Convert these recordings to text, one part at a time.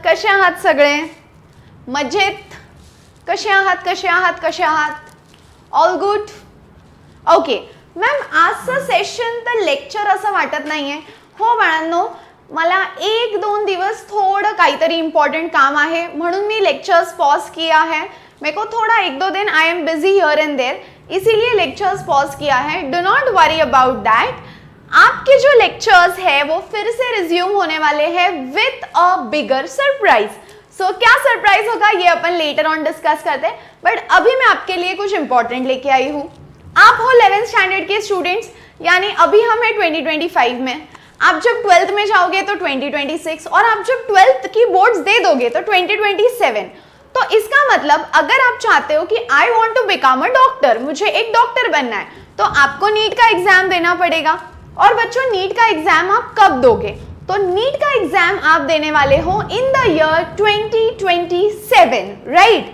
कसे आहात सगळे? मजेत? कसे आहात? All good? ओके मॅम, आजचं सेशन तर लेक्चर असं वाटत नाहीये. हो बाळांनो, मला 1-2 दिवस थोड़ा काहीतरी इम्पॉर्टेंट काम आहे म्हणून मी लेक्चर्स पॉज किया है. मेरे को थोड़ा 1-2 दिन I am busy here and there, इसीलिए लेक्चर्स पॉज किया है. Do not worry about that. आपके जो लेक्चर्स है वो फिर से रिज्यूम होने वाले हैं विथ अ बिगर सरप्राइज. सो क्या सरप्राइज होगा ये अपन लेटर ऑन डिस्कस करते हैं, बट अभी मैं आपके लिए कुछ इंपॉर्टेंट लेके आई हूँ. आप हो 11th स्टैंडर्ड के स्टूडेंट्स, यानी अभी हम हैं 2025 में. आप जब 12th में जाओगे तो 2026 और आप जब 12th की बोर्ड्स दे दोगे तो 2027. तो इसका मतलब अगर आप चाहते हो कि I want to become a doctor, मुझे एक डॉक्टर बनना है, तो आपको नीट का एग्जाम देना पड़ेगा. और बच्चों, नीट का एग्जाम आप कब दोगे? तो नीट का एग्जाम आप देने वाले हो in the year 2027, right?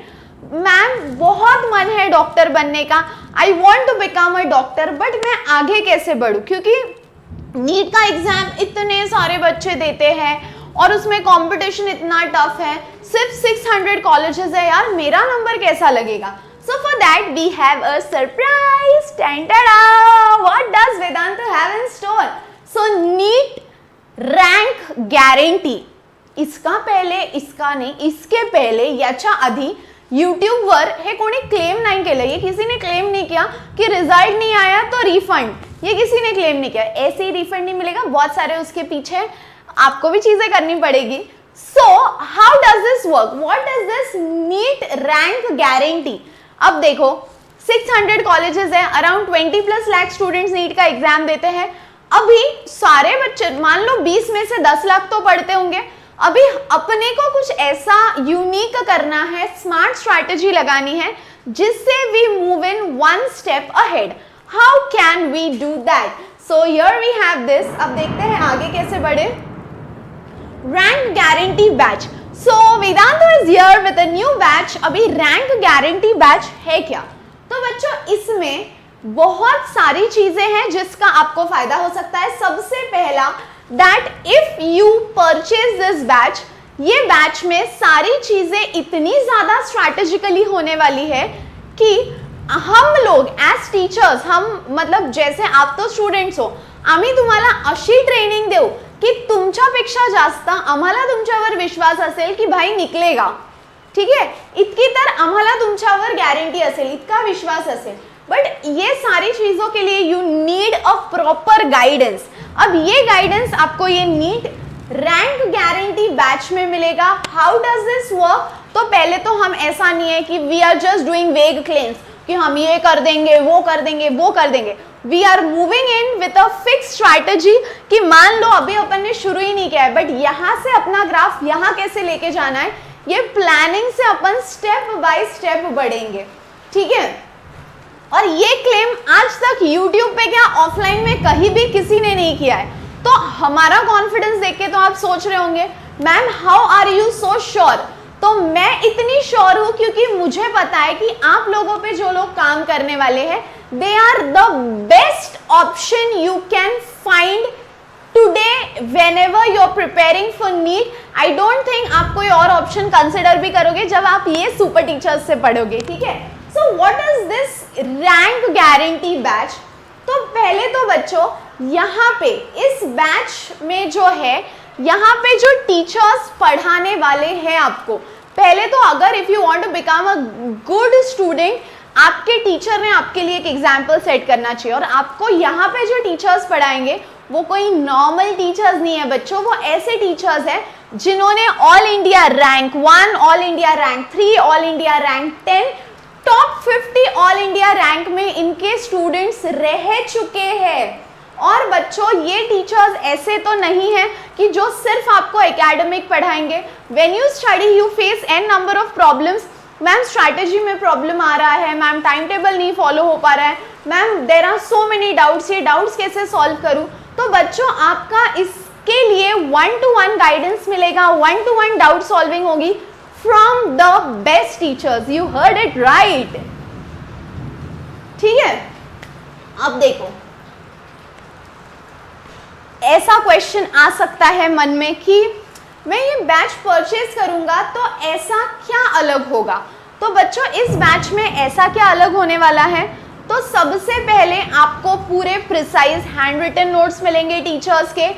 Ma'am, बहुत मन है डॉक्टर बनने का, I want to become a doctor, but मैं आगे कैसे बढ़ूं? क्योंकि नीट का एग्जाम इतने सारे बच्चे देते हैं और उसमें कंपटीशन इतना टफ है. सिर्फ 600 कॉलेजेस है यार, मेरा नंबर कैसा लगेगा? So for that we have a surprise. Ta-da! What does Vedanta have in store? So NEET rank guarantee. इसका पहले, इसका नहीं, इसके पहले याच्या आधी YouTube वर हे कोणी क्लेम नाही केलं. ये किसी ने क्लेम नहीं किया कि रिजल्ट नहीं आया तो रिफंड, ये किसी ने क्लेम नहीं किया. ऐसे ही रिफंड नहीं मिलेगा, बहुत सारे उसके पीछे आपको भी चीजें करनी पड़ेगी. So how does this work? What is this NEET rank guarantee? अब देखो, 600 कॉलेजेस हैं, अराउंड 20+ लाख स्टूडेंट्स नीट का एग्जाम देते हैं. अभी सारे बच्चे, मान लो 20 में से 10 लाख तो पढ़ते होंगे. अभी अपने को कुछ ऐसा यूनिक करना है, स्मार्ट स्ट्रैटेजी लगानी है जिससे we move in 1 step ahead. How can we do that? So here we have this. अब देखते हैं आगे कैसे बढ़े. Rank guarantee batch. So Vedanta is here with a new batch. अभी रैंक गारंटी बैच है क्या? तो बच्चों, इसमें बहुत सारी चीजें हैं जिसका आपको फायदा हो सकता है. सबसे पहला, that if you purchase this batch, ये बैच में सारी चीजें इतनी ज्यादा स्ट्रैटेजिकली होने वाली है कि हम लोग एज टीचर्स, हम मतलब जैसे आप तो स्टुडंट्स हो, आम्ही तुम्हाला अशी ट्रेनिंग देऊ की तुमच्यापेक्षा जास्त आम्हाला तुमच्यावर विश्वास असेल की भाई निकलेगा, ठीक है, इतकी तर आम्हाला तुमच्यावर गॅरंटी असेल, इतका विश्वास असेल. बट ये सारी चीजों के लिए you need a proper guidance. अब ये गाइडेंस आपको ये नीट रैंक गारंटी बैच में मिलेगा. How does this work? तो पहले तो हम ऐसा नहीं है कि वी आर जस्ट डूइंग वेग क्लेम्स कि हम ये कर देंगे, वो कर देंगे, वो कर देंगे. We are moving in with a fix strategy कि मान लो अभी अपन ने शुरू ही नहीं किया है, बट यहाँ से अपना ग्राफ यहाँ कैसे लेके जाना है, ये प्लानिंग से अपन स्टेप बाय स्टेप बढ़ेंगे, ठीक है. और ये क्लेम आज तक YouTube पे क्या ऑफलाइन में कहीं भी किसी ने नहीं किया है. तो हमारा कॉन्फिडेंस देख के तो आप सोच रहे होंगे, ma'am how are you so sure? तो मैं इतनी श्योर हूं क्योंकि मुझे पता है कि आप लोगों पे जो लोग काम करने वाले हैं, they are the best option you can find today whenever you are preparing for NEET. I don't think आप कोई और ऑप्शन कंसिडर भी करोगे जब आप ये सुपर टीचर्स से पढ़ोगे, ठीक है. So what is this rank guarantee batch? तो पहले तो बच्चों, यहाँ पे इस बैच में जो है, यहाँ पे जो टीचर्स पढ़ाने वाले हैं आपको, पहले तो अगर if you want to become a good student, आपके टीचर ने आपके लिए एक एग्जाम्पल सेट करना चाहिए. और आपको यहाँ पे जो टीचर्स पढ़ाएंगे वो कोई नॉर्मल टीचर्स नहीं है बच्चों, वो ऐसे टीचर्स हैं जिन्होंने all India rank 1, all India rank 3, all India rank 10, top 50 all India rank में इनके स्टूडेंट्स रह चुके हैं. और बच्चों, ये टीचर्स ऐसे तो नहीं है कि जो सिर्फ आपको एकेडमिक पढ़ाएंगे. When you study you face an number of problems. Ma'am strategy में प्रॉब्लम आ रहा है, मैम टाइम टेबल नहीं फॉलो हो पा रहा है, ma'am there are so many doubts, ये डाउट्स कैसे सॉल्व करूं? तो बच्चों, आपका इसके लिए 1-to-1 गाइडेंस मिलेगा, 1-to-1 डाउट सॉल्विंग होगी from the best teachers. You heard it right, ठीक है. अब देखो, ऐसा क्वेश्चन आ सकता है मन में कि मैं ये बैच परचेज करूंगा तो ऐसा क्या अलग होगा? तो बच्चों इस बैच में ऐसा क्या अलग होने वाला है? तो सबसे पहले आपको पूरे प्रिसाइज हैंड रिटन नोट्स मिलेंगे टीचर्स के।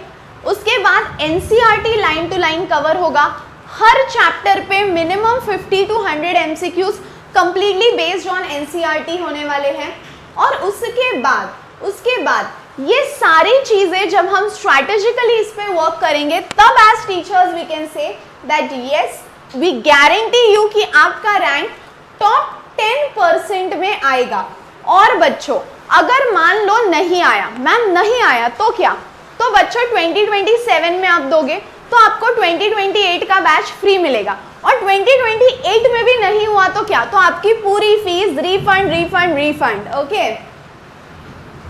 उसके बाद NCERT line to line cover होगा। हर चैप्टर पे minimum 50 to 100 MCQs completely based on NCERT होने वाले हैं। और उसके बाद ये सारी चीजें जब हम स्ट्रैटेजिकली इस पे वर्क करेंगे तब as teachers we can say that yes we guarantee you कि आपका रैंक टॉप 10% में आएगा। और बच्चों अगर मान लो नहीं आया, मैम नहीं आया तो क्या? तो बच्चों 2027 में आप दोगे तो आपको 2028 का बैच फ्री मिलेगा। और 2028 में भी नहीं हुआ तो क्या? तो आपकी पूरी फीस रिफंड। ओके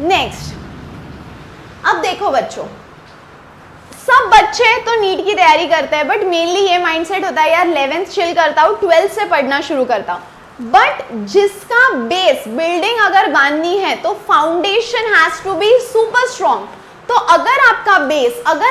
नेक्स्ट, अब देखो बच्चों, सब बच्चे तो नीट की तैयारी करते हैं बट मेनली ये माइंडसेट होता है यार 11th चिल करता हूँ, 12th से पढ़ना शुरू करता हूँ। बट जिसका बेस बिल्डिंग अगर बांधनी है तो foundation has to be super strong. तो अगर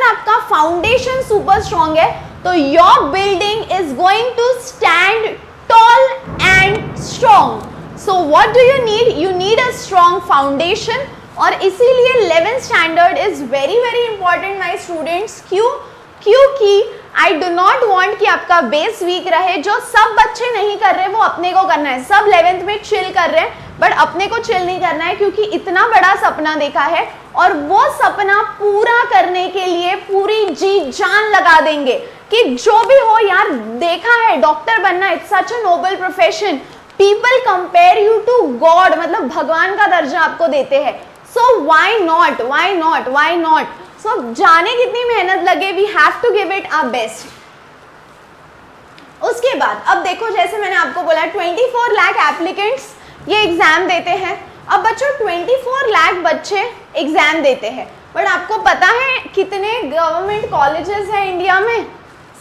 आपका फाउंडेशन सुपर स्ट्रॉन्ग है तो your building is going to stand tall and strong. So what do you need? You need a strong foundation. और इसीलिए 11th standard is very very important my students. क्योंकि I do not want कि आपका base weak रहे। जो सब बच्चे नहीं कर रहे वो अपने को करना है। सब 11th में चिल कर रहे हैं बट अपने को चिल नहीं करना है, क्योंकि इतना बड़ा सपना देखा है और वो सपना पूरा करने के लिए पूरी जी जान लगा देंगे कि जो भी हो यार। देखा है डॉक्टर बनना it's such a noble profession. People compare you to god, मतलब भगवान का दर्जा आपको देते हैं। So why not? सो जाने कितनी मेहनत लगे, we have to give it our best. उसके बाद अब देखो, जैसे मैंने आपको बोला 24 लाख एप्लीकेंट्स ये एग्जाम देते हैं। अब बच्चों 24 लाख बच्चे एग्जाम देते हैं बट आपको पता है कितने गवर्नमेंट कॉलेजेस हैं इंडिया में?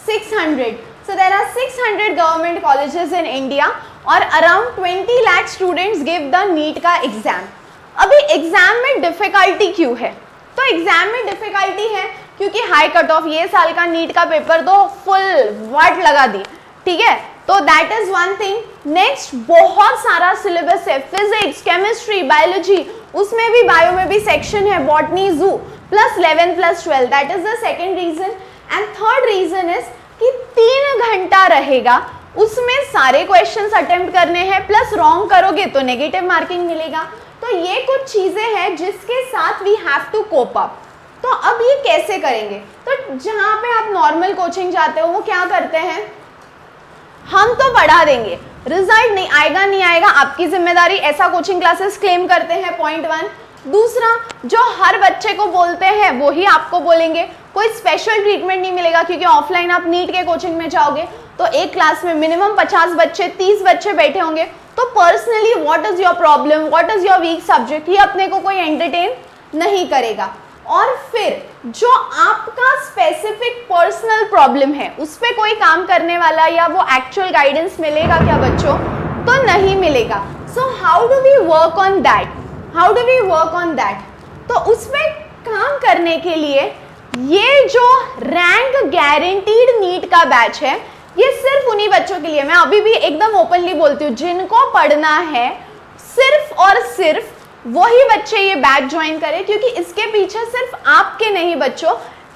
600। So there are 600 government colleges in India और around 20 lakh students give the NEET का एग्जाम। अभी एग्जाम में डिफिकल्टी क्यों है? तो एग्जाम में डिफिकल्टी है क्योंकि हाई कट ऑफ, ये साल का नीट का पेपर तो फुल वाट लगा दी, ठीक है? तो that is one thing. Next, बहुत सारा सिलेबस है, फिजिक्स, केमिस्ट्री, बायोलॉजी, उसमें भी बायो में भी सेक्शन है, botany, zoo, plus 11 plus 12। That is the second reason. And third reason is कि 3 घंटा रहेगा, उसमें सारे क्वेश्चंस अटेम्प्ट करने हैं, प्लस रॉन्ग करोगे तो नेगेटिव मार्किंग मिलेगा। तो ये कुछ चीजें हैं जिसके साथ we have to cope up. तो अब ये कैसे करेंगे? तो जहाँ पे आप नॉर्मल कोचिंग जाते हो वो क्या करते हैं, हम तो पढ़ा देंगे, रिजल्ट नहीं आएगा नहीं आएगा आपकी जिम्मेदारी, ऐसा कोचिंग क्लासेस क्लेम करते हैं, पॉइंट 1। दूसरा, जो हर बच्चे को बोलते हैं वो ही आपको बोलेंगे, कोई स्पेशल ट्रीटमेंट नहीं मिलेगा क्योंकि ऑफलाइन आप नीट के कोचिंग में जाओगे तो एक क्लास में मिनिमम 50 बच्चे 30 बच्चे बैठे होंगे। तो personally what is your problem, what is your weak subject, ये अपने को कोई एंटरटेन नहीं करेगा। और फिर जो आपका स्पेसिफिक पर्सनल प्रॉब्लम है उस पर कोई काम करने वाला या वो एक्चुअल गाइडेंस मिलेगा क्या बच्चों? तो नहीं मिलेगा। So how do we work on that? तो उस पर काम करने के लिए ये जो रैंक गारंटीड नीट का बैच है ये सिर्फ उन्हीं बच्चों के लिए, मैं अभी भी एकदम ओपनली बोलती हूँ, जिनको पढ़ना है सिर्फ और सिर्फ वही बच्चे ये बैच ज्वाइन करें, क्योंकि इसके पीछे सिर्फ आपके नहीं बच्चों,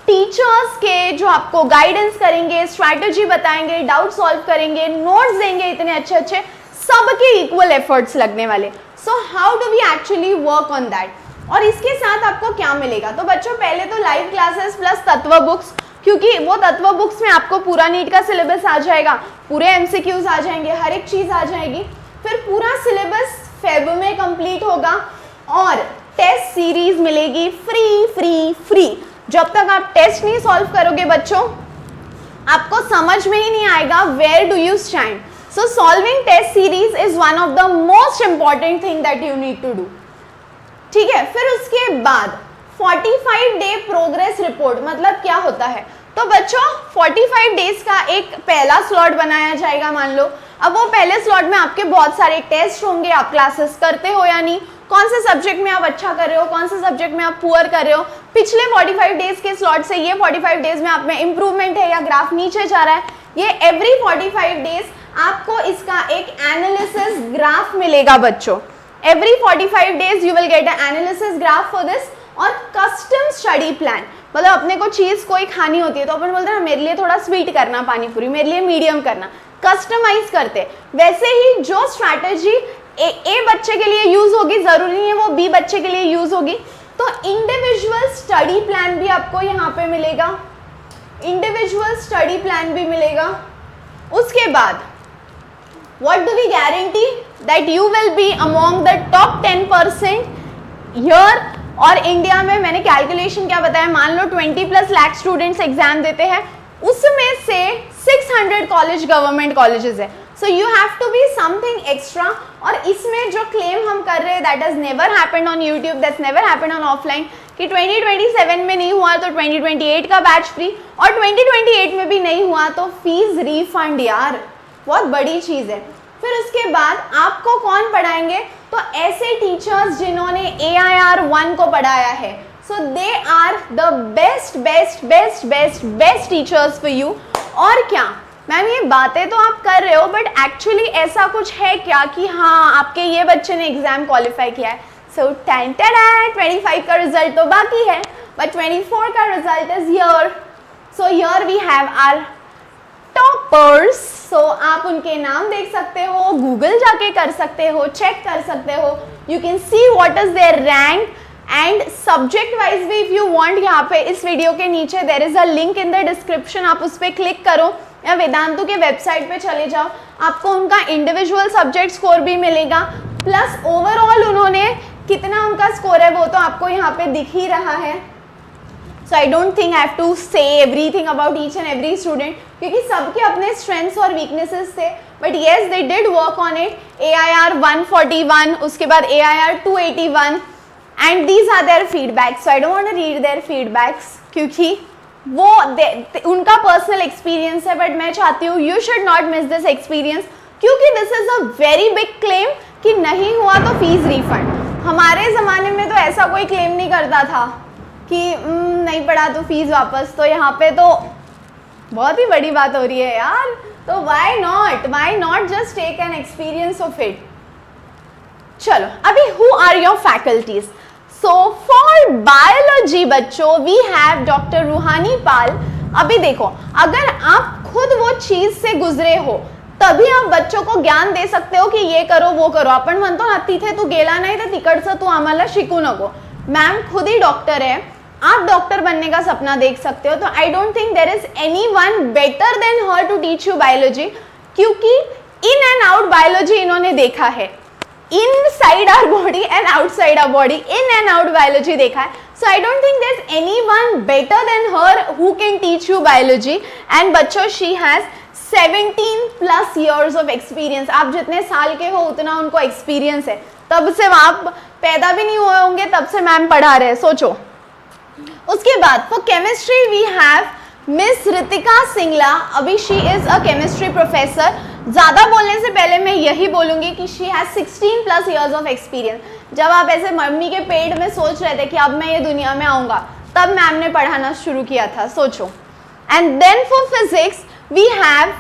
टीचर्स के जो आपको गाइडेंस करेंगे, स्ट्रैटेजी बताएंगे, डाउट सॉल्व करेंगे, नोट्स देंगे इतने अच्छे अच्छे, सबके इक्वल एफर्ट्स लगने वाले। So how do we actually work on that? और इसके साथ आपको क्या मिलेगा? तो बच्चों पहले तो लाइव क्लासेस प्लस तत्व बुक्स, क्योंकि वो तत्व बुक्स में आपको पूरा नीट का सिलेबस आ जाएगा, पूरे एमसीक्यूज आ जाएंगे, हर एक चीज आ जाएगी। फिर पूरा सिलेबस फेब में कंप्लीट होगा और टेस्ट सीरीज मिलेगी फ्री। जब तक आप टेस्ट नहीं सॉल्व करोगे बच्चों आपको समझ में ही नहीं आएगा where do you stand. So solving test series is one of the most important thing that you need to do, ठीक है? फिर उसके बाद 45 डे प्रोग्रेस रिपोर्ट मतलब क्या होता है? तो बच्चों 45 डेज का एक पहला स्लॉट बनाया जाएगा मान लो। अब वो पहले स्लॉट में आपके बहुत सारे टेस्ट होंगे, आप क्लासेस करते हो या नहीं, कौन से सब्जेक्ट में आप अच्छा कर रहे हो, कौन से सब्जेक्ट में आप पुअर कर रहे हो, पिछले 45 डेज के स्लॉट से ये 45 डेज में आप में इंप्रूवमेंट है या ग्राफ नीचे जा रहा है, ये एवरी 45 डेज आपको इसका एक एनालिसिस ग्राफ मिलेगा बच्चों। Every 45 days you will get a analysis graph for this. और कस्टम स्टडी प्लान, मतलब अपने को चीज कोई खानी होती है तो अपन बोलते हैं ना मेरे लिए थोड़ा स्वीट करना पानी पूरी, मेरे लिए मीडियम करना, कस्टमाइज करते। वैसे ही जो स्ट्रैटेजी ए बच्चे के लिए यूज होगी जरूरी नहीं है वो बी बच्चे के लिए यूज होगी। तो इंडिविजुअल स्टडी प्लान भी आपको यहाँ पे मिलेगा, इंडिविजुअल स्टडी प्लान भी मिलेगा। उसके बाद what do we guarantee that you will be among the top 10% here। और इंडिया में मैंने कैलकुलेशन क्या बताया, मान लो 20+ लाख स्टूडेंट्स एग्जाम देते हैं, उसमें से 600 कॉलेज गवर्नमेंट कॉलेजेस है, so you have to be something extra. और इसमें जो क्लेम हम कर रहे हैं that has never happened on YouTube, that's never happened on offline, कि 2027 में नहीं हुआ तो 2028 का बैच फ्री, और 2028 में भी नहीं हुआ तो फीस रिफंड। यार बहुत बड़ी चीज है। फिर उसके बाद आपको कौन पढ़ाएंगे, तो ऐसे टीचर्स जिन्होंने AIR 1 को पढ़ाया है, so they are the best best best best best teachers for you. और क्या मैम ये बातें तो आप कर रहे हो बट एक्चुअली ऐसा कुछ है क्या कि हाँ आपके ये बच्चे ने एग्जाम क्वालिफाई किया है। सो 25 का रिजल्ट तो बाकी है बट 24 का result is here. So here we have our toppers. सो आप उनके नाम देख सकते हो, गूगल जाके कर सकते हो, चेक कर सकते हो, you can see what is there rank and subject wise भी इफ यू वांट, यहाँ पे इस वीडियो के नीचे there is a link in the description, आप उस पर क्लिक करो या वेदांतु के वेबसाइट पे चले जाओ, आपको उनका इंडिविजुअल सब्जेक्ट स्कोर भी मिलेगा, प्लस ओवरऑल उन्होंने कितना उनका स्कोर है वो तो आपको यहाँ पे दिख ही रहा है। So I don't think I have to say everything about each and every student, क्योंकि सबके अपने स्ट्रेंथ्स और वीकनेसेस थे, but yes they did work on it. AIR 141, उसके बाद AIR 281 and these are their feedbacks. So I don't want to read their feedbacks क्योंकि वो उनका पर्सनल एक्सपीरियंस है, बट मैं चाहती हूँ you should not miss this experience, क्योंकि this is a very big claim कि नहीं हुआ तो फीस रिफंड। हमारे ज़माने में तो ऐसा कोई क्लेम नहीं करता था कि नहीं पढ़ा तो फीस वापस, तो यहाँ पे तो बहुत ही बड़ी बात हो रही है यार। तो why not just take an experience of it. चलो अभी who are your faculties. So for biology बच्चों we have doctor Ruhani Pal. अभी देखो अगर आप खुद वो चीज से गुजरे हो तभी आप बच्चों को ज्ञान दे सकते हो कि ये करो वो करो। आपण म्हणतो ना तिथे तू गेला नाही तर तिकडचं तू आम्हाला शिकू नको। मैम खुद ही डॉक्टर है, आप डॉक्टर बनने का सपना देख सकते हो, तो I don't think there is anyone better than her to teach you biology, क्योंकि इन एंड आउट बायोलॉजी इन्होंने देखा है, inside our body and outside our body, in and out biology देखा है। So I don't think there is anyone better than her who can teach you biology. And बच्चों she has 17+ years of experience। आप जितने साल के हो उतना उनको एक्सपीरियंस है, तब से आप पैदा भी नहीं हुए होंगे तब से मैम पढ़ा रहे हैं, सोचो। उसके बाद for chemistry we have miss Ritika Singla. अभी she is a chemistry professor. ज़्यादा बोलने से पहले मैं यही बोलूँगी कि she has 16+ years of experience। जब आप ऐसे मम्मी के पेट में सोच रहे थे कि अब मैं ये दुनिया में आऊँगा, तब मैम ने पढ़ाना शुरू किया था, सोचो। And then for physics we have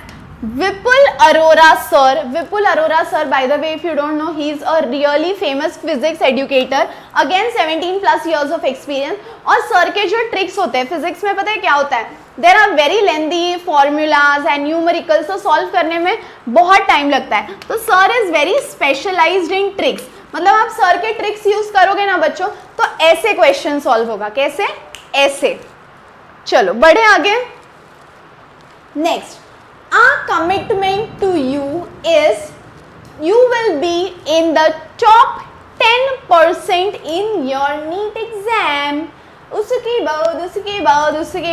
Vipul Arora sir. Vipul Arora sir, by the way, if you don't know, he is a really famous physics educator. Again 17+ years of experience. और sir के जो tricks होते हैं physics में, पता है क्या होता है, there are very lengthy formulas and numericals, तो solve करने में बहुत time लगता है। तो sir is very specialized in tricks। मतलब आप sir के tricks use करोगे ना बच्चों तो ऐसे question solve होगा। कैसे? ऐसे। चलो बढ़े आगे। Next, our commitment to you is you will be in the top 10% in your NEET exam। उसके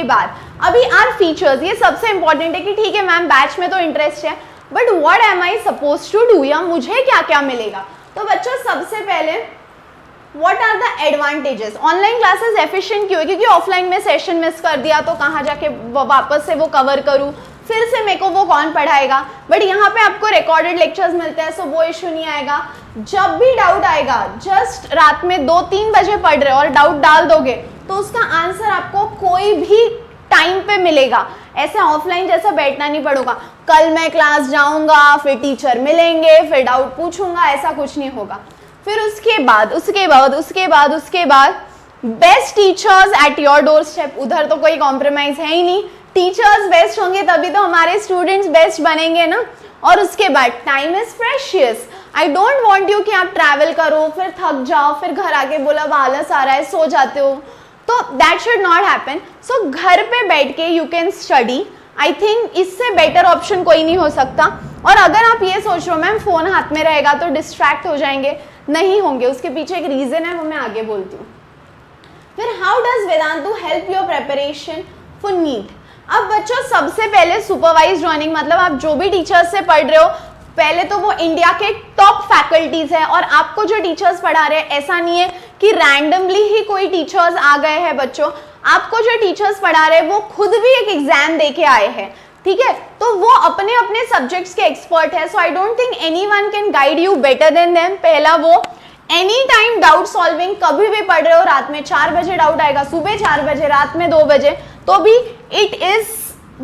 बाद अभी आर फीचर्स, ये सबसे इंपॉर्टेंट है कि ठीक है मैम बैच में तो इंटरेस्ट है but what am I suppose to do, या मुझे क्या क्या मिलेगा। तो बच्चों सबसे पहले What are the advantages? Online classes efficient क्यों है? क्योंकि ऑफलाइन में सेशन मिस कर दिया तो कहाँ जाके वापस से वो कवर करूँ, फिर से मेरे को वो कौन पढ़ाएगा। बट यहाँ पे आपको रिकॉर्डेड लेक्चर्स मिलते हैं, सो वो इशू नहीं आएगा। जब भी डाउट आएगा, जस्ट रात में 2-3 बजे पढ़ रहे हो और डाउट डाल दोगे तो उसका आंसर आपको कोई भी टाइम पे मिलेगा। ऐसे ऑफलाइन जैसा बैठना नहीं पड़ेगा, कल मैं क्लास जाऊंगा, फिर टीचर मिलेंगे, फिर डाउट पूछूंगा, ऐसा कुछ नहीं होगा। फिर उसके बाद best teachers at your door step, उधर तो कोई कॉम्प्रोमाइज है ही नहीं। टीचर्स बेस्ट होंगे तभी तो हमारे स्टूडेंट्स बेस्ट बनेंगे ना। और उसके बाद time is precious. I don't want you कि आप ट्रैवल करो, फिर थक जाओ, फिर घर आके बोला आलस आ रहा है, सो जाते हो, तो दैट शुड नॉट हैपन। सो घर पे बैठ के you can study. I think इससे बेटर ऑप्शन कोई नहीं हो सकता। और अगर आप ये सोच रहे हो मैम फोन हाथ में रहेगा तो डिस्ट्रैक्ट हो जाएंगे, नहीं होंगे, उसके पीछे एक रीजन है, वो मैं आगे बोलती हूँ। फिर how does Vedantu help your preparation for NEET. अब बच्चों सबसे पहले सुपरवाइज्ड लर्निंग, मतलब आप जो भी टीचर्स से पढ़ रहे हो, पहले तो वो इंडिया के टॉप फैकल्टीज है और आपको जो टीचर्स पढ़ा रहे हैं ऐसा नहीं है कि रैंडमली ही कोई टीचर्स आ गए हैं। बच्चों आपको जो टीचर्स पढ़ा रहे हैं वो खुद भी एक एग्जाम दे के आए हैं, ठीक है, तो वो अपने अपने सब्जेक्ट्स के एक्सपर्ट है। So I don't think anyone can guide you better than them. पहला वो एनी टाइम डाउट सॉल्विंग, कभी भी पढ़ रहे हो, रात में 4 बजे डाउट आएगा, सुबह 4 बजे, रात में 2 बजे, तो भी it is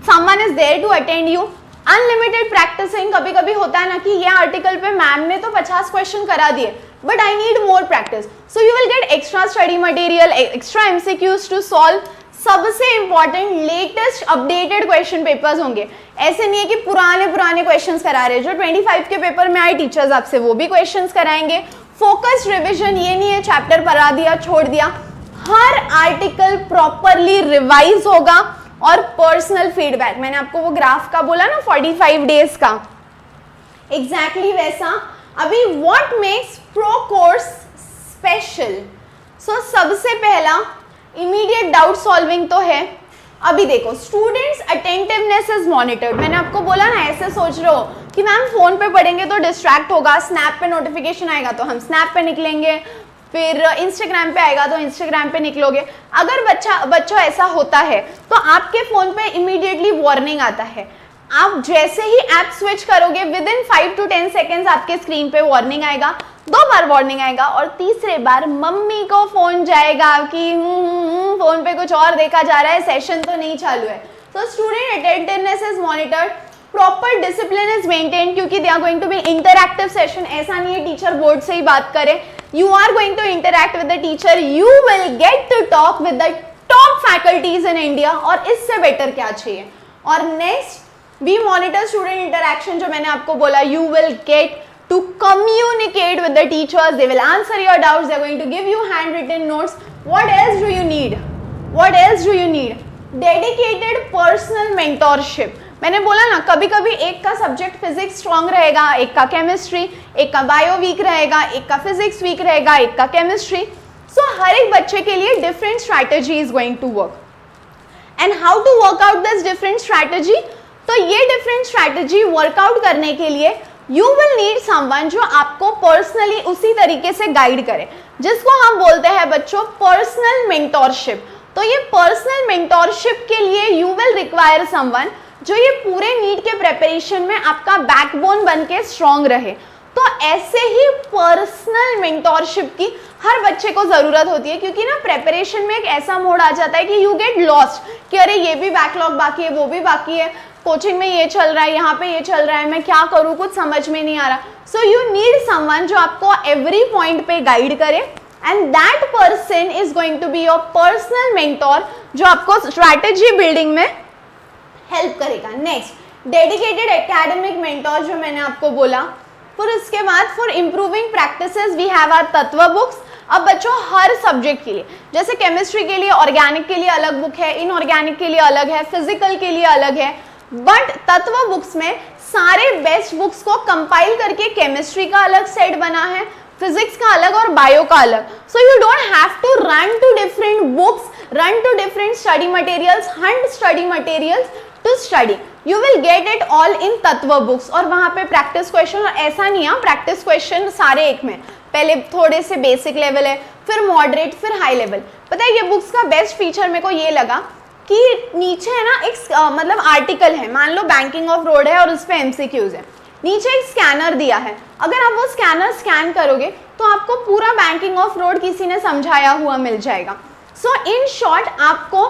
someone is there to attend you. Unlimited practicing, कभी कभी होता है ना कि ये आर्टिकल पे मैम ने तो 50 क्वेश्चन करा दिए but I need more practice, so you will get extra study material, extra MCQs to solve. सबसे important latest updated question papers होंगे। ऐसे नहीं है कि पुराने क्वेश्चंस करा रहे हैं, जो 25 के पेपर में आए टीचर्स आपसे वो भी क्वेश्चंस कराएंगे। फोकस्ड रिविजन, ये नहीं है चैप्टर पढ़ा दिया छोड़ दिया, हर आर्टिकल प्रॉपरली रिवाइज होगा। और पर्सनल फीडबैक, मैंने आपको वो ग्राफ का बोला ना 45 डेज का, एग्जैक्टली वैसा। अभी what makes pro course special, so सबसे पहला इमीडिएट डाउट सॉल्विंग तो है। अभी देखो स्टूडेंट्स अटेंटिवनेस इज मॉनिटर्ड। मैंने आपको बोला ना, ऐसे सोच रहे हो कि मैम फोन पे पढ़ेंगे तो डिस्ट्रैक्ट होगा, स्नैप पे नोटिफिकेशन आएगा तो हम स्नैप पे निकलेंगे, फिर इंस्टाग्राम पे आएगा तो इंस्टाग्राम पे निकलोगे। अगर बच्चों ऐसा होता है तो आपके फोन पे इमीडिएटली वार्निंग आता है। आप जैसे ही ऐप स्विच करोगे विद इन 5 to 10 सेकेंड्स आपके स्क्रीन पे वार्निंग आएगा, 2 बार वार्निंग आएगा और तीसरे बार मम्मी को फोन जाएगा कि फोन पे कुछ और देखा जा रहा है, सेशन तो नहीं चालू है। तो student attentiveness is monitored, proper discipline is maintain, क्योंकि they are going to be interactive session. ऐसा नहीं है टीचर बोर्ड से ही बात करे, you are going to interact with the teacher, you will get to talk with the top faculties in India, और इससे better क्या चाहिए। और next we monitor student interaction, जो मैंने आपको बोला, you will get to communicate with the teachers, they will answer your doubts, they are going to give you handwritten notes. What else do you need? What else do you need? Dedicated personal mentorship। मैंने बोला ना, कभी कभी एक का subject physics strong रहेगा, एक का केमिस्ट्री, एक का बायो वीक रहेगा, एक का फिजिक्स वीक रहेगा, एक का केमिस्ट्री। सो हर एक बच्चे के लिए different strategy is going to work. And how to work out this different strategy, तो ये डिफरेंट स्ट्रैटेजी वर्कआउट करने के लिए यू विल नीड समवन जो आपको पर्सनली उसी तरीके से गाइड करे, जिसको हम बोलते हैं बच्चों पर्सनल मेंटोरशिप। तो ये पर्सनल मेंटोरशिप के लिए यू विल रिक्वायर समवन जो ये पूरे नीट के प्रिपरेशन में आपका बैकबोन बन के स्ट्रॉन्ग रहे। तो ऐसे ही पर्सनल मेंटोरशिप की हर बच्चे को जरूरत होती है, क्योंकि ना प्रिपरेशन में एक ऐसा मोड आ जाता है कि यू गेट लॉस्ट कि अरे ये भी बैकलॉग बाकी है, वो भी बाकी है, कोचिंग में ये चल रहा है, यहाँ पे ये चल रहा है, मैं क्या करूँ, कुछ समझ में नहीं आ रहा। सो यू नीड समवन जो आपको एवरी पॉइंट पे गाइड करे, and that person is going to be your personal mentor, जो आपको स्ट्रैटेजी बिल्डिंग में हेल्प करेगा। नेक्स्ट डेडिकेटेड एकेडमिक मेंटोर, जो मैंने आपको बोला। फिर उसके बाद for improving practices we have our Tattva books. अब बच्चों हर सब्जेक्ट के लिए, जैसे केमिस्ट्री के लिए ऑर्गेनिक के लिए अलग बुक है, इनऑर्गेनिक के लिए अलग है, फिजिकल के लिए अलग है, बट तत्व बुक्स में सारे बेस्ट बुक्स को कंपाइल करके केमिस्ट्री का अलग सेट बना है, फिजिक्स का अलग और बायो का अलग। So you don't have to run to different books, run to different study materials, hunt study materials to study, you will get it all in Tattva books. और वहां पे प्रैक्टिस क्वेश्चन, और ऐसा नहीं है प्रैक्टिस क्वेश्चन सारे एक में, पहले थोड़े से बेसिक लेवल है, फिर मॉडरेट, फिर हाई लेवल। पता है ये बुक्स का बेस्ट फीचर मेरे को ये लगा कि नीचे है ना एक मतलब आर्टिकल है, मान लो बैंकिंग ऑफ रोड है और उस पर एमसीक्यूज है, नीचे एक स्कैनर दिया है, अगर आप वो स्कैनर स्कैन करोगे तो आपको पूरा बैंकिंग ऑफ रोड किसी ने समझाया हुआ मिल जाएगा। सो इन शॉर्ट आपको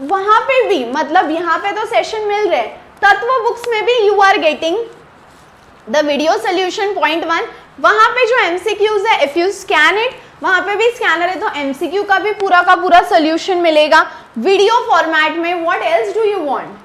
वहां पे भी, मतलब यहाँ पे तो सेशन मिल रहे हैं, तत्व बुक्स में भी you are getting the video solution point 1, वहां पे जो एमसीक्यूज है इफ यू स्कैन इट, वहां पे भी स्कैनर है तो एमसीक्यू का भी पूरा सोल्यूशन मिलेगा वीडियो फॉर्मेट में। What else do you want,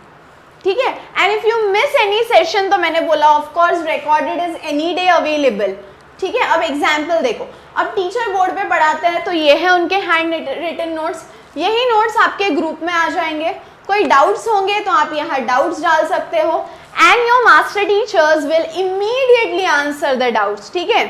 ठीक है। And if you miss any session तो मैंने बोला of course recorded is any day available, ठीक है। अब एग्जाम्पल देखो, अब टीचर बोर्ड पे पढ़ाते हैं तो ये है उनके हैंड रिटन नोट्स, यही नोट्स आपके ग्रुप में आ जाएंगे, कोई डाउट्स होंगे तो आप यहाँ डाउट्स डाल सकते हो and your master teachers will immediately answer the doubts, ठीक है।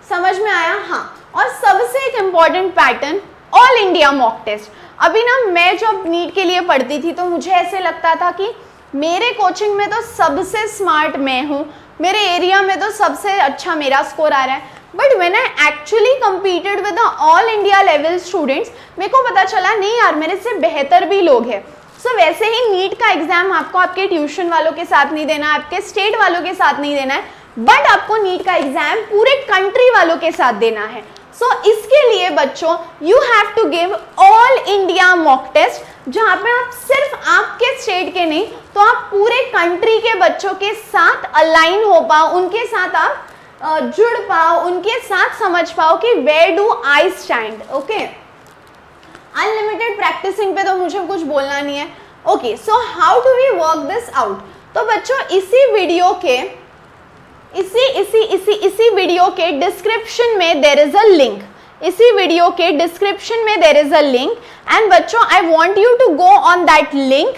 समझ में आया? हाँ। और सबसे एक important pattern, all India mock test. अभी ना मैं जब नीट के लिए पढ़ती थी तो मुझे ऐसे लगता था कि मेरे कोचिंग में तो सबसे स्मार्ट मैं हूँ, मेरे एरिया में तो सबसे अच्छा मेरा स्कोर आ रहा है, but when I actually competed with the all India level students, मेरे को पता चला नहीं यार मेरे से बेहतर भी लोग हैं। सो वैसे ही नीट का एग्जाम आपको आपके ट्यूशन वालों के साथ नहीं देना, आपके स्टेट वालों के साथ नहीं देना है, बट आपको नीट का एग्जाम पूरे कंट्री वालों के साथ देना है। सो इसके लिए बच्चों you have to give all India mock test, जहां पे आप सिर्फ आपके स्टेट के नहीं तो आप पूरे कंट्री के बच्चों के साथ अलाइन हो पाओ, उनके साथ आप जुड़ पाओ, उनके साथ समझ पाओ कि where do I stand. Okay, unlimited practicing पे तो मुझे कुछ बोलना नहीं है। Okay, so how do we work this out? तो बच्चों इसी वीडियो के इसी वीडियो के डिस्क्रिप्शन में देयर इज अ लिंक, इसी वीडियो के डिस्क्रिप्शन में there is a link and बच्चों I want you to go on that link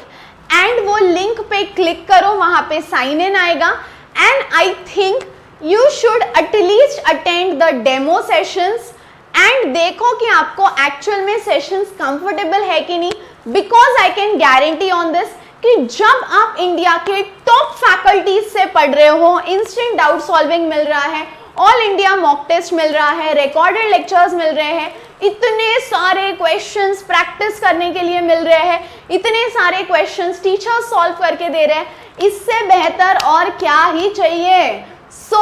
एंड वो लिंक पे क्लिक करो, वहां पे साइन इन आएगा and I think you should at least attend the demo sessions and देखो कि आपको एक्चुअल में सेशंस कंफर्टेबल है कि नहीं, because I can guarantee on this कि जब आप इंडिया के टॉप फैकल्टीज से पढ़ रहे हो, इंस्टेंट डाउट सॉल्विंग मिल रहा है, ऑल इंडिया मॉक टेस्ट मिल रहा है, रिकॉर्डेड लेक्चर्स मिल रहे हैं, इतने सारे क्वेश्चंस प्रैक्टिस करने के लिए मिल रहे हैं, इतने सारे क्वेश्चंस टीचर्स सॉल्व करके दे रहे हैं, इससे बेहतर और क्या ही चाहिए। So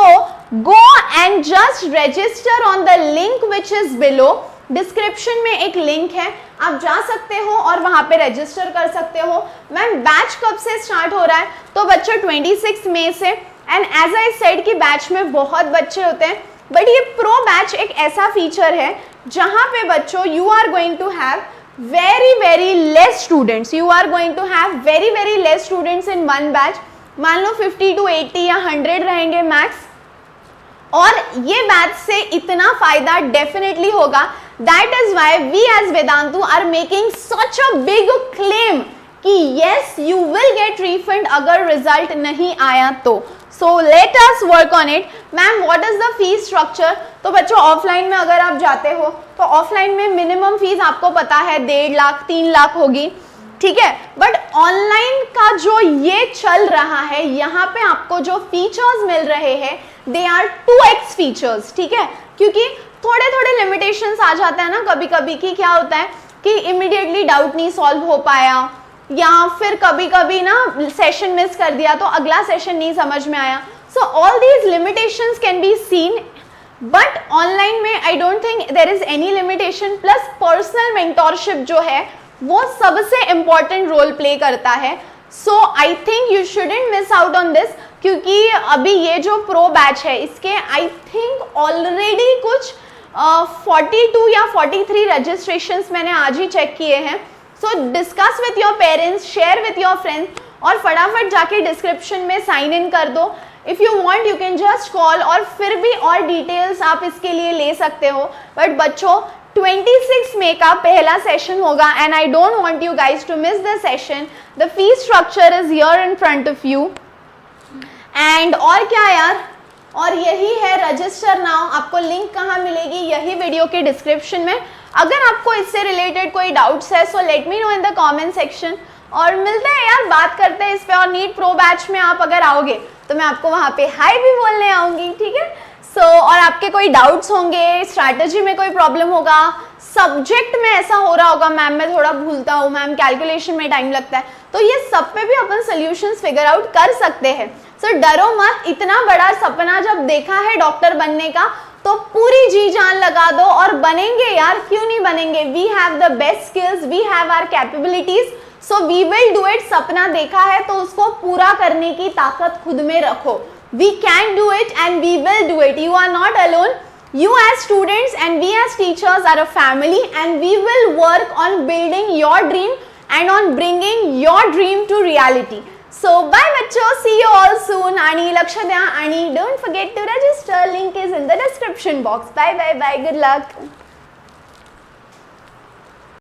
go and just register on the link which is below. Description में एक लिंक है, आप जा सकते हो और वहां पे रजिस्टर कर सकते हो। मैम बैच कब से स्टार्ट हो रहा है? तो बच्चों 26 मई से, एंड एज आई सेड कि बैच में बहुत बच्चे होते हैं, बट ये प्रो बैच एक ऐसा फीचर है जहां पे बच्चों you are going to have very less students, you are going to have very less students in one batch। मान लो 50 to 80 या 100 रहेंगे मैक्स, और ये बैच से इतना फायदा डेफिनेटली होगा। That is why we as Vedantu are making such a big claim that yes you will get refund अगर रिजल्ट नहीं आया तो। So let us work on it. Ma'am what is the fees structure? तो बच्चों offline में अगर आप जाते हो तो ऑफलाइन में मिनिमम फीस आपको पता है 1.5 लाख 3 लाख होगी, ठीक है। बट ऑनलाइन का जो ये चल रहा है, यहाँ पे आपको जो फीचर्स मिल रहे हैं दे आर 2x फीचर्स, ठीक है। क्योंकि थोड़े लिमिटेशंस आ जाते हैं ना कभी कभी, कि क्या होता है कि इमीडिएटली डाउट नहीं सॉल्व हो पाया, या फिर कभी कभी ना सेशन मिस कर दिया तो अगला सेशन नहीं समझ में आया। So all these limitations can be seen, but online में I don't think there is any limitation. Plus personal mentorship जो है वो सबसे इंपॉर्टेंट रोल प्ले करता है। So I think you shouldn't miss out on this, क्योंकि अभी ये जो प्रो बैच है इसके आई थिंक ऑलरेडी कुछ 42 या 43 रजिस्ट्रेशंस मैंने आज ही चेक किए हैं। सो discuss with your parents, share with your friends, और फटाफट जाके डिस्क्रिप्शन में साइन इन कर दो। If you want you can just call, और फिर भी और डिटेल्स आप इसके लिए ले सकते हो। बट बच्चों 26 मई का पहला सेशन होगा and I don't want you guys to miss the session. The fees structure is here in front of you and और क्या यार, और यही है रजिस्टर नाउ। आपको लिंक कहाँ मिलेगी? यही वीडियो के डिस्क्रिप्शन में। अगर आपको इससे रिलेटेड कोई डाउट्स है so let me know in the comment section, और मिलते हैं यार, बात करते हैं इस पे। और नीट प्रो बैच में आप अगर आओगे तो मैं आपको वहाँ पे हाई भी बोलने आऊँगी, ठीक है। सो और आपके कोई डाउट्स होंगे, स्ट्रैटेजी में कोई प्रॉब्लम होगा, सब्जेक्ट में ऐसा हो रहा होगा मैम मैं थोड़ा भूलता हूँ, मैम कैलकुलेशन में टाइम लगता है, तो ये सब पे भी अपन सॉल्यूशंस फिगर आउट कर सकते हैं। सो डरो मत, इतना बड़ा सपना जब देखा है डॉक्टर बनने का तो पूरी जी जान लगा दो और बनेंगे यार, क्यों नहीं बनेंगे। We have the best skills, we have our capabilities, so we will do it. सपना देखा है तो उसको पूरा करने की ताकत खुद में रखो। We can do it and we will do it. You are not alone. You as students and we as teachers are a family and we will work on building your dream and on bringing your dream to reality. So bye bachcho, see you all soon आणि लक्ष द्या आणि don't forget to register, link is in the description box. Bye bye bye, good luck.